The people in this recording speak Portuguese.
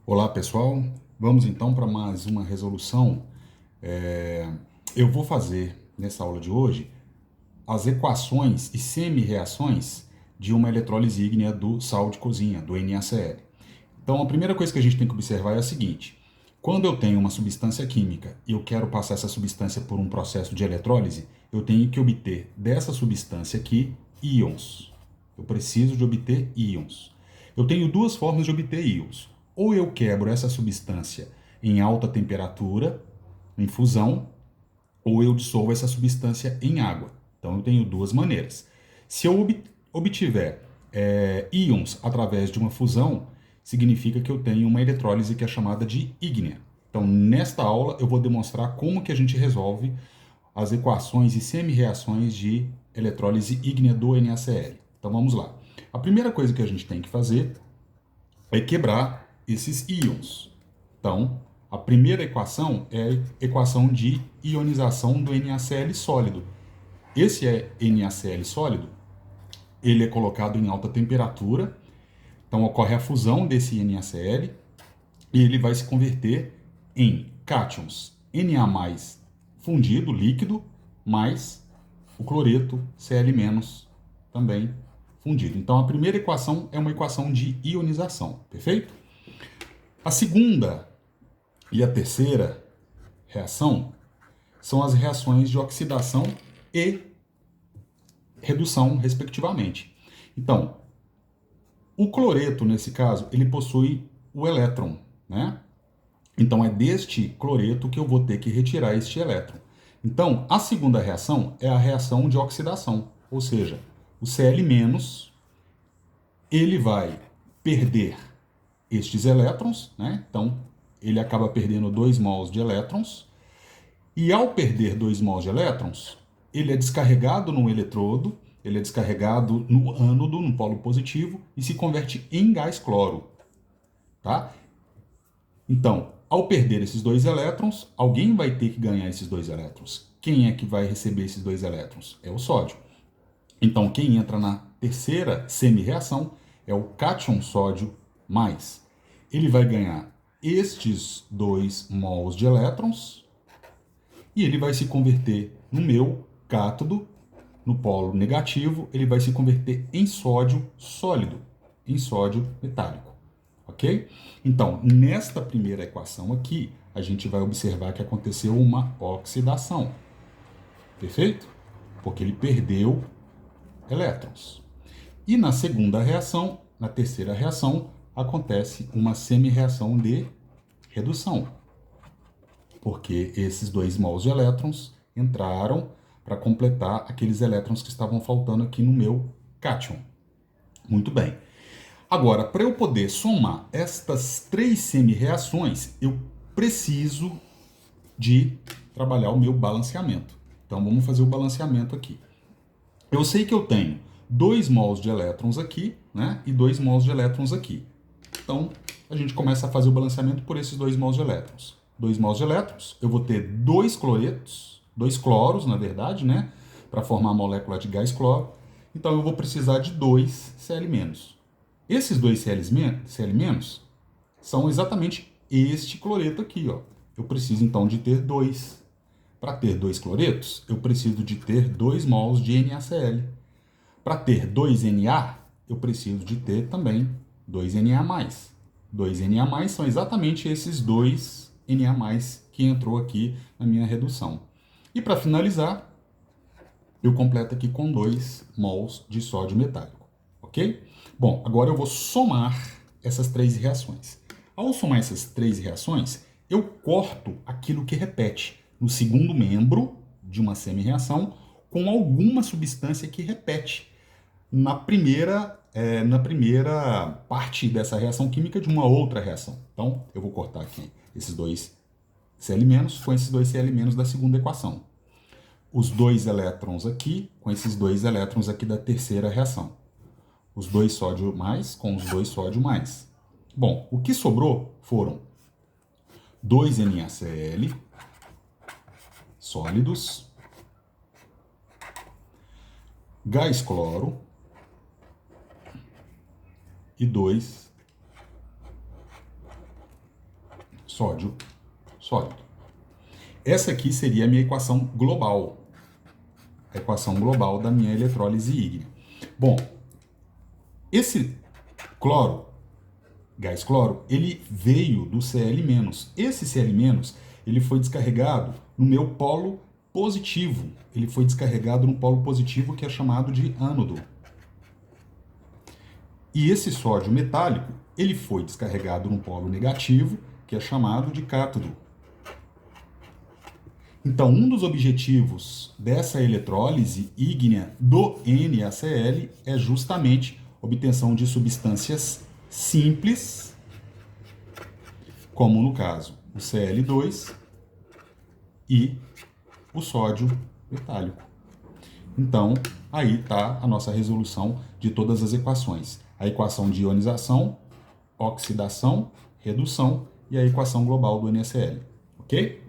Olá pessoal, vamos então para mais uma resolução. Eu vou fazer nessa aula de hoje as equações e semi-reações de uma eletrólise ígnea do sal de cozinha, do NaCl. Então a primeira coisa que a gente tem que observar é a seguinte: quando eu tenho uma substância química e eu quero passar essa substância por um processo de eletrólise, eu tenho que obter dessa substância aqui íons. Eu preciso de obter íons. Eu tenho duas formas de obter íons. Ou eu quebro essa substância em alta temperatura, em fusão, ou eu dissolvo essa substância em água. Então eu tenho duas maneiras. Se eu obtiver íons através de uma fusão, significa que eu tenho uma eletrólise que é chamada de ígnea. Então nesta aula eu vou demonstrar como que a gente resolve as equações e semi-reações de eletrólise ígnea do NaCl. Então vamos lá. A primeira coisa que a gente tem que fazer é quebrar esses íons. Então, a primeira equação é a equação de ionização do NaCl sólido. Esse NaCl sólido, ele é colocado em alta temperatura, então ocorre a fusão desse NaCl e ele vai se converter em cátions Na+, fundido, líquido, mais o cloreto Cl- também fundido. Então a primeira equação é uma equação de ionização, perfeito? A segunda e a terceira reação são as reações de oxidação e redução, respectivamente. Então, o cloreto, nesse caso, ele possui o elétron, né? Então, é deste cloreto que eu vou ter que retirar este elétron. Então, a segunda reação é a reação de oxidação, ou seja, o Cl- ele vai perder estes elétrons, né? Então, ele acaba perdendo 2 mols de elétrons, e ao perder 2 mols de elétrons, ele é descarregado no eletrodo, ele é descarregado no ânodo, no polo positivo, e se converte em gás cloro. Tá? Então, ao perder esses 2 elétrons, alguém vai ter que ganhar esses 2 elétrons. Quem é que vai receber esses 2 elétrons? É o sódio. Então, quem entra na terceira semi-reação é o cátion sódio mais. Ele vai ganhar estes 2 mols de elétrons e ele vai se converter no meu cátodo, no polo negativo, ele vai se converter em sódio sólido, em sódio metálico, ok? Então, nesta primeira equação aqui, a gente vai observar que aconteceu uma oxidação, perfeito? Porque ele perdeu elétrons. E na segunda reação, na terceira reação, acontece uma semi-reação de redução, porque esses 2 mols de elétrons entraram para completar aqueles elétrons que estavam faltando aqui no meu cátion. Muito bem. Agora, para eu poder somar estas 3 semi-reações, eu preciso de trabalhar o meu balanceamento. Então, vamos fazer o balanceamento aqui. Eu sei que eu tenho 2 mols de elétrons aqui, né, e 2 mols de elétrons aqui. Então, a gente começa a fazer o balanceamento por esses 2 mols de elétrons. 2 mols de elétrons, eu vou ter 2 cloretos, 2 cloros, na verdade, né, para formar a molécula de gás cloro. Então, eu vou precisar de 2 Cl-. Esses 2 Cl- são exatamente este cloreto aqui, ó. Eu preciso, então, de ter 2. Para ter 2 cloretos, eu preciso de ter 2 mols de NaCl. Para ter 2 Na, eu preciso de ter também 2 Na+. 2 Na+ são exatamente esses 2 Na+, que entrou aqui na minha redução. E para finalizar, eu completo aqui com 2 mols de sódio metálico, ok? Bom, agora eu vou somar essas 3 reações. Ao somar essas 3 reações, eu corto aquilo que repete no segundo membro de uma semi-reação com alguma substância que repete na primeira parte dessa reação química de uma outra reação. Então, eu vou cortar aqui esses 2 Cl- com esses 2 Cl- da segunda equação. Os 2 elétrons aqui com esses 2 elétrons aqui da terceira reação. Os 2 sódio mais com os 2 sódio mais. Bom, o que sobrou foram 2 NaCl sólidos, gás cloro e 2 sódio sólido. Essa aqui seria a minha equação global. A equação global da minha eletrólise ígnea. Bom, esse cloro, gás cloro, ele veio do Cl-. Esse Cl-, ele foi descarregado no meu polo positivo. Ele foi descarregado no polo positivo, que é chamado de ânodo. E esse sódio metálico, ele foi descarregado no polo negativo, que é chamado de cátodo. Então, um dos objetivos dessa eletrólise ígnea do NaCl é justamente a obtenção de substâncias simples, como no caso o Cl2 e o sódio metálico. Então, aí está a nossa resolução de todas as equações. A equação de ionização, oxidação, redução e a equação global do NaCl. Ok?